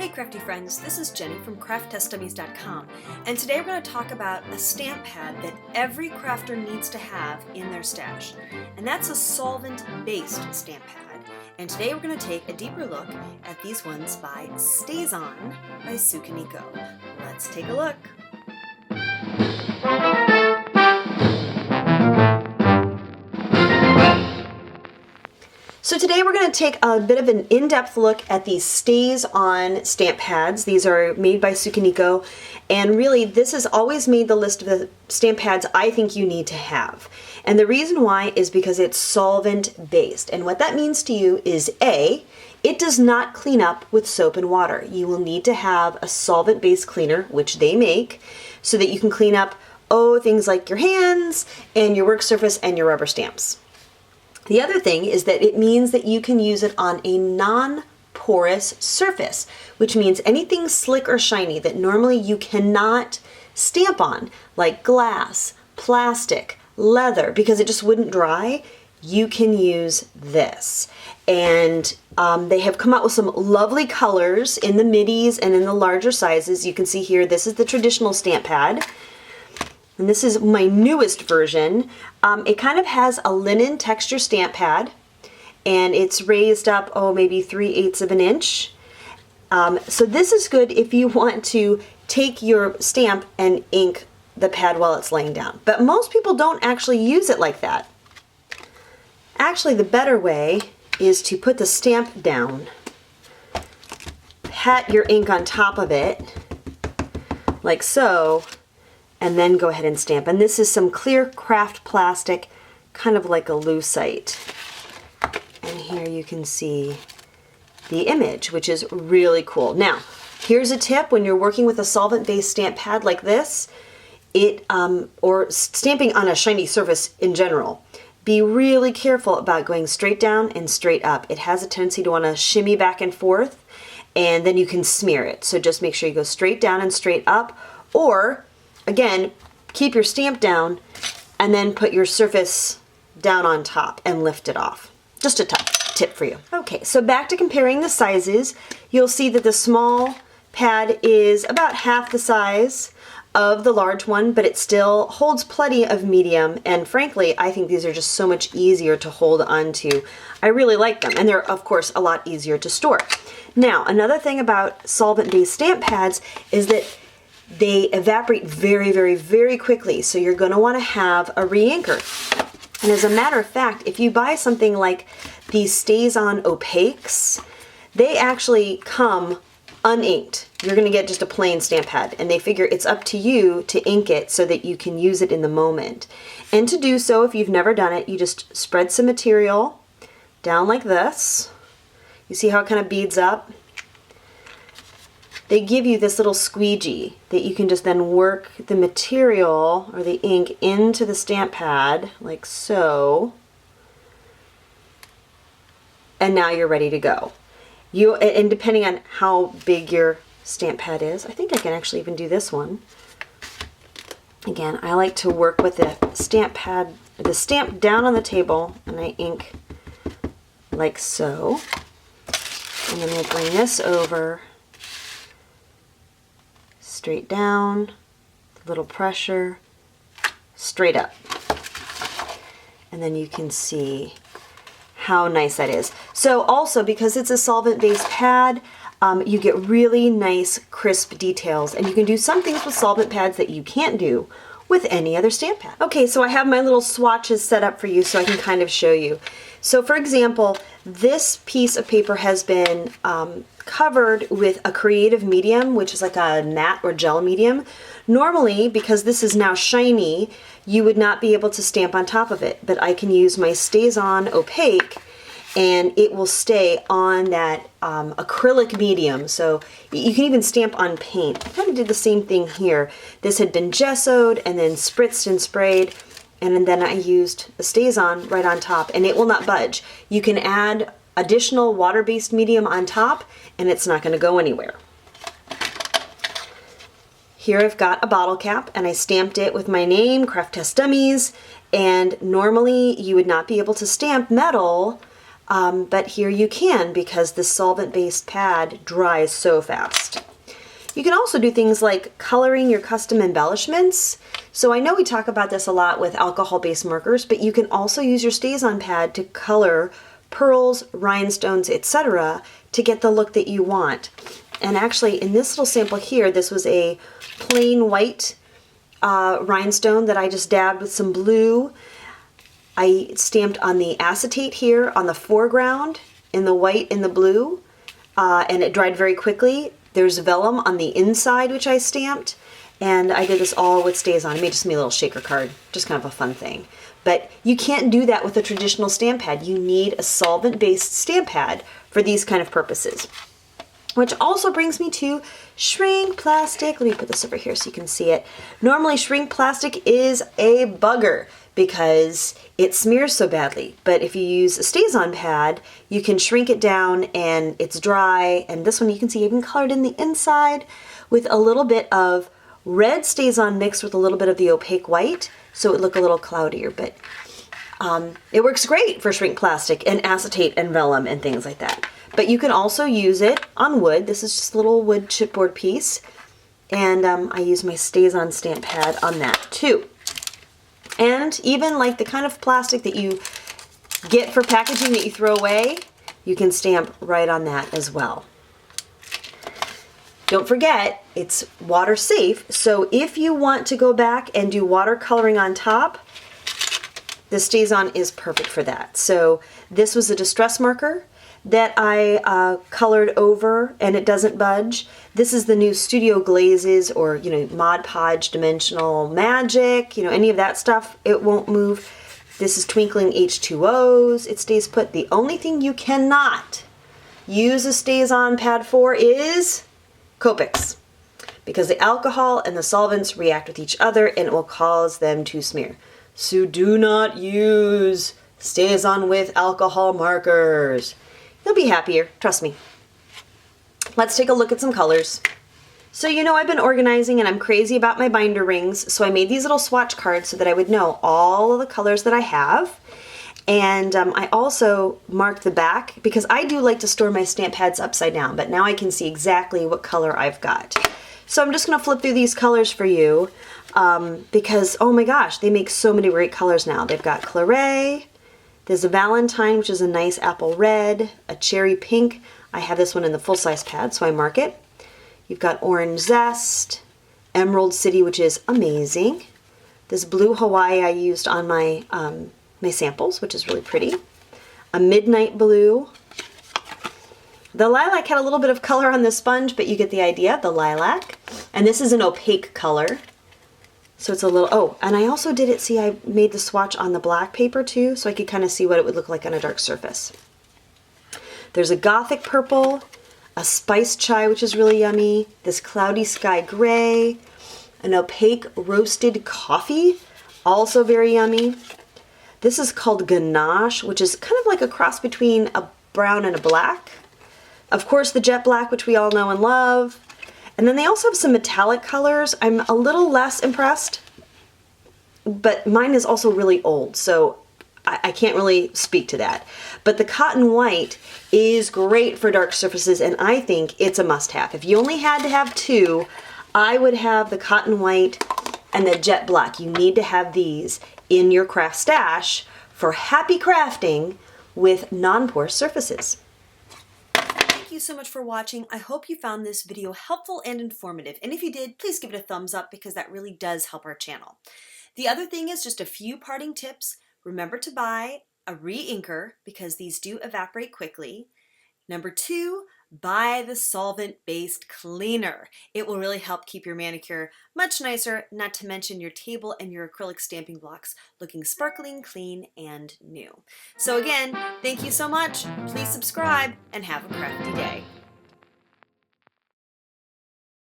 Hey crafty friends, this is Jenny from crafttestdummies.com, and today we're going to talk about a stamp pad that every crafter needs to have in their stash, and that's a solvent-based stamp pad. And today we're going to take a deeper look at these ones by Staz-On by Sukaniko. Let's take a look. So today we're going to take a bit of an in-depth look at these Staz-On stamp pads. These are made by Sukaniko, and really this has always made the list of the stamp pads I think you need to have. And the reason why is because it's solvent-based. And what that means to you is A, it does not clean up with soap and water. You will need to have a solvent-based cleaner, which they make, so that you can clean up, things like your hands and your work surface and your rubber stamps. The other thing is that it means that you can use it on a non-porous surface, which means anything slick or shiny that normally you cannot stamp on, like glass, plastic, leather, because it just wouldn't dry, you can use this. And they have come out with some lovely colors in the middies and in the larger sizes. You can see here, this is the traditional stamp pad. And this is my newest version. It kind of has a linen texture stamp pad, and it's raised up, maybe 3/8 of an inch. So this is good if you want to take your stamp and ink the pad while it's laying down. But most people don't actually use it like that. Actually, the better way is to put the stamp down, pat your ink on top of it, like so, and then go ahead and stamp. And this is some clear craft plastic, kind of like a lucite. And here you can see the image, which is really cool. Now, here's a tip when you're working with a solvent-based stamp pad like this, or stamping on a shiny surface in general, be really careful about going straight down and straight up. It has a tendency to want to shimmy back and forth, and then you can smear it. So just make sure you go straight down and straight up, or again, keep your stamp down and then put your surface down on top and lift it off. Just a tip for you. Okay, so back to comparing the sizes. You'll see that the small pad is about half the size of the large one, but it still holds plenty of medium, and frankly, I think these are just so much easier to hold onto. I really like them, and they're of course a lot easier to store. Now, another thing about solvent-based stamp pads is that they evaporate very, very, very quickly, so you're going to want to have a re-inker. And as a matter of fact, if you buy something like these Staz-On Opaques, they actually come uninked. You're going to get just a plain stamp pad, and they figure it's up to you to ink it so that you can use it in the moment. And to do so, if you've never done it, you just spread some material down like this. You see how it kind of beads up? They give you this little squeegee that you can just then work the material or the ink into the stamp pad, like so. And now you're ready to go. And depending on how big your stamp pad is, I think I can actually even do this one. Again, I like to work with the stamp pad, the stamp down on the table, and I ink like so. And then we'll bring this over, straight down, little pressure, straight up. And then you can see how nice that is. So also, because it's a solvent-based pad, you get really nice crisp details, and you can do some things with solvent pads that you can't do with any other stamp pad. Okay, so I have my little swatches set up for you so I can kind of show you. So for example, this piece of paper has been covered with a creative medium, which is like a matte or gel medium. Normally, because this is now shiny, you would not be able to stamp on top of it, but I can use my Staz-On Opaque and it will stay on that acrylic medium. So you can even stamp on paint. I kind of did the same thing here. This had been gessoed and then spritzed and sprayed, and then I used a Staz-On right on top, and it will not budge. You can add additional water-based medium on top, and it's not going to go anywhere. Here I've got a bottle cap, and I stamped it with my name, Craft Test Dummies, and normally you would not be able to stamp metal but here you can because the solvent-based pad dries so fast. You can also do things like coloring your custom embellishments. So I know we talk about this a lot with alcohol-based markers, but you can also use your Staz-On pad to color pearls, rhinestones, etc. to get the look that you want. And actually in this little sample here, this was a plain white rhinestone that I just dabbed with some blue. I stamped on the acetate here on the foreground in the white and the blue, and it dried very quickly. There's vellum on the inside, which I stamped, and I did this all with Staz-On. I made just me a little shaker card, just kind of a fun thing. But you can't do that with a traditional stamp pad. You need a solvent-based stamp pad for these kind of purposes. Which also brings me to shrink plastic. Let me put this over here so you can see it. Normally shrink plastic is a bugger because it smears so badly. But if you use a Staz-On pad, you can shrink it down and it's dry. And this one you can see even colored in the inside with a little bit of red Staz-On mixed with a little bit of the opaque white, so it would look a little cloudier. But it works great for shrink plastic and acetate and vellum and things like that. But you can also use it on wood. This is just a little wood chipboard piece. And I use my Staz-On stamp pad on that too. And even like the kind of plastic that you get for packaging that you throw away, you can stamp right on that as well. Don't forget, it's water safe. So if you want to go back and do watercoloring on top, the Staz-On is perfect for that. So this was a distress marker that I colored over and it doesn't budge. This is the new Studio Glazes or, you know, Mod Podge Dimensional Magic, you know, any of that stuff, it won't move. This is Twinkling H2Os, it stays put. The only thing you cannot use a Staz-On pad for is Copics, because the alcohol and the solvents react with each other and it will cause them to smear. So do not use Staz-On with alcohol markers. You'll be happier, trust me. Let's take a look at some colors. So you know I've been organizing and I'm crazy about my binder rings, so I made these little swatch cards so that I would know all of the colors that I have. And I also marked the back because I do like to store my stamp pads upside down, but now I can see exactly what color I've got. So I'm just gonna flip through these colors for you because, oh my gosh, they make so many great colors now. They've got Claret, there's a Valentine, which is a nice apple red, a cherry pink. I have this one in the full-size pad, so I mark it. You've got Orange Zest, Emerald City, which is amazing. This Blue Hawaii I used on my my samples, which is really pretty. A Midnight Blue. The lilac had a little bit of color on the sponge, but you get the idea, the lilac. And this is an opaque color. So it's a little, oh, and I also did it, see, I made the swatch on the black paper too, so I could kind of see what it would look like on a dark surface. There's a Gothic Purple, a Spiced Chai, which is really yummy, this Cloudy Sky Gray, an opaque Roasted Coffee, also very yummy. This is called Ganache, which is kind of like a cross between a brown and a black. Of course, the Jet Black, which we all know and love. And then they also have some metallic colors. I'm a little less impressed, but mine is also really old, so I can't really speak to that. But the Cotton White is great for dark surfaces, and I think it's a must-have. If you only had to have two, I would have the Cotton White and the Jet Black. You need to have these in your craft stash for happy crafting with non-porous surfaces. Thank you so much for watching. I hope you found this video helpful and informative. And if you did, please give it a thumbs up because that really does help our channel. The other thing is just a few parting tips. Remember to buy a re-inker because these do evaporate quickly. Number 2, buy the solvent-based cleaner. It will really help keep your manicure much nicer, not to mention your table and your acrylic stamping blocks looking sparkling, clean, and new. So again, thank you so much. Please subscribe and have a crafty day.